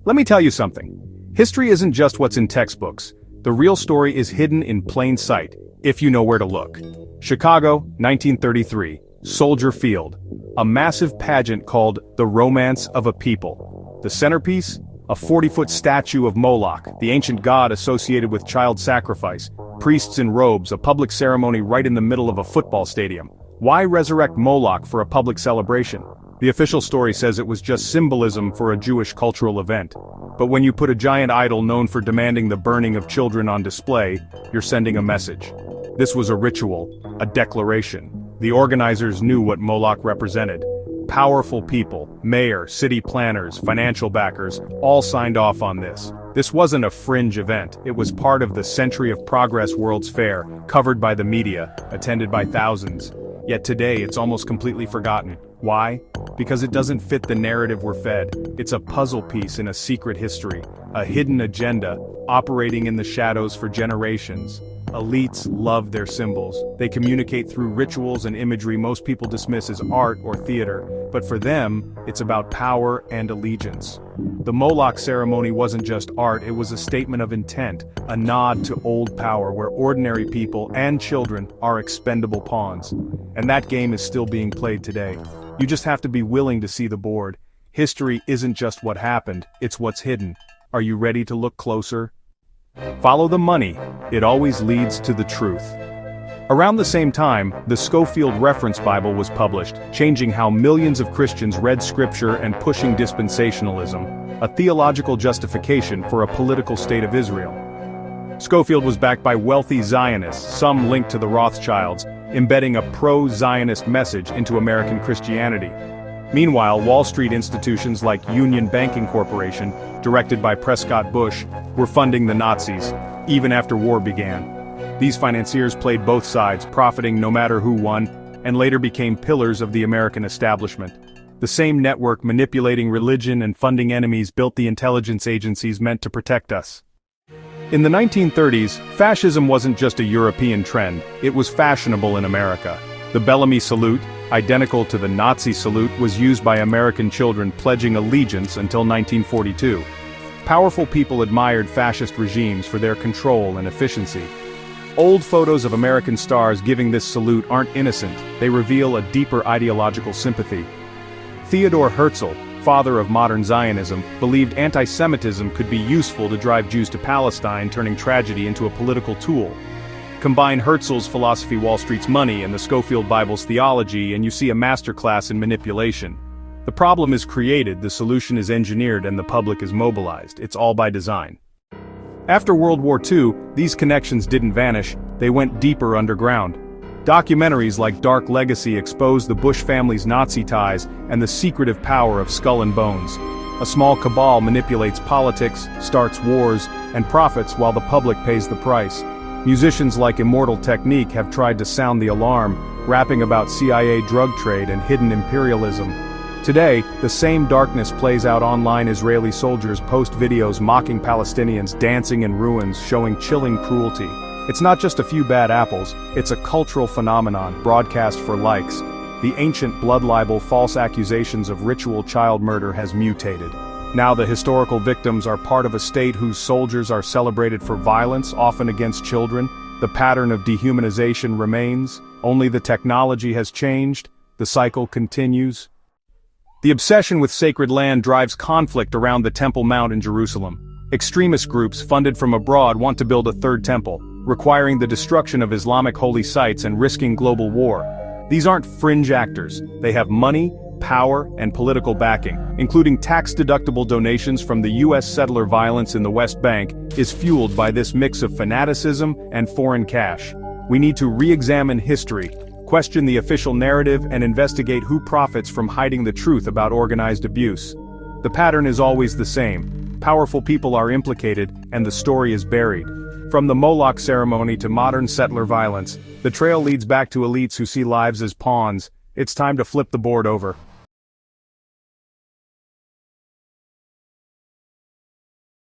Let me tell you something. History isn't just what's in textbooks. The real story is hidden in plain sight, if you know where to look. Chicago, 1933, Soldier Field. A massive pageant called The Romance of a People. The centerpiece? A 40-foot statue of Moloch, the ancient god associated with child sacrifice, priests in robes, a public ceremony right in the middle of a football stadium. Why resurrect Moloch for a public celebration? The official story says it was just symbolism for a Jewish cultural event. But when you put a giant idol known for demanding the burning of children on display, you're sending a message. This was a ritual, a declaration. The organizers knew what Moloch represented. Powerful people, mayor, city planners, financial backers, all signed off on this. This wasn't a fringe event, it was part of the Century of Progress World's Fair, covered by the media, attended by thousands. Yet today it's almost completely forgotten. Why? Because it doesn't fit the narrative we're fed. It's a puzzle piece in a secret history, a hidden agenda, operating in the shadows for generations. Elites love their symbols. They communicate through rituals and imagery most people dismiss as art or theater, but for them, it's about power and allegiance. The Moloch ceremony wasn't just art, it was a statement of intent, a nod to old power where ordinary people and children are expendable pawns. And that game is still being played today. You just have to be willing to see the board. History isn't just what happened, it's what's hidden. Are you ready to look closer? Follow the money, it always leads to the truth. Around the same time, the Scofield Reference Bible was published, changing how millions of Christians read scripture and pushing dispensationalism, a theological justification for a political state of Israel. Scofield was backed by wealthy Zionists, some linked to the Rothschilds, embedding a pro-Zionist message into American Christianity. Meanwhile, Wall Street institutions like Union Banking Corporation, directed by Prescott Bush, were funding the Nazis, even after war began. These financiers played both sides, profiting no matter who won, and later became pillars of the American establishment. The same network manipulating religion and funding enemies built the intelligence agencies meant to protect us. In the 1930s, fascism wasn't just a European trend, it was fashionable in America. The Bellamy salute, identical to the Nazi salute, was used by American children pledging allegiance until 1942. Powerful people admired fascist regimes for their control and efficiency. Old photos of American stars giving this salute aren't innocent, they reveal a deeper ideological sympathy. Theodor Herzl, father of modern Zionism, believed anti-Semitism could be useful to drive Jews to Palestine, turning tragedy into a political tool. Combine Herzl's philosophy, Wall Street's money, and the Scofield Bible's theology, and you see a masterclass in manipulation. The problem is created, the solution is engineered, and the public is mobilized. It's all by design. After World War II, these connections didn't vanish, they went deeper underground. Documentaries like Dark Legacy exposed the Bush family's Nazi ties and the secretive power of Skull and Bones. A small cabal manipulates politics, starts wars, and profits while the public pays the price. Musicians like Immortal Technique have tried to sound the alarm, rapping about CIA drug trade and hidden imperialism. Today, the same darkness plays out online. Israeli soldiers post videos mocking Palestinians dancing in ruins, showing chilling cruelty. It's not just a few bad apples, it's a cultural phenomenon, broadcast for likes. The ancient blood libel, false accusations of ritual child murder has mutated. Now the historical victims are part of a state whose soldiers are celebrated for violence, often against children. The pattern of dehumanization remains, only the technology has changed, the cycle continues. The obsession with sacred land drives conflict around the Temple Mount in Jerusalem. Extremist groups funded from abroad want to build a third temple, requiring the destruction of Islamic holy sites and risking global war. These aren't fringe actors, they have money, power, and political backing, including tax-deductible donations from the U.S. settler violence in the West Bank, is fueled by this mix of fanaticism and foreign cash. We need to re-examine history, question the official narrative, and investigate who profits from hiding the truth about organized abuse. The pattern is always the same. Powerful people are implicated, and the story is buried. From the Moloch ceremony to modern settler violence, the trail leads back to elites who see lives as pawns. It's time to flip the board over.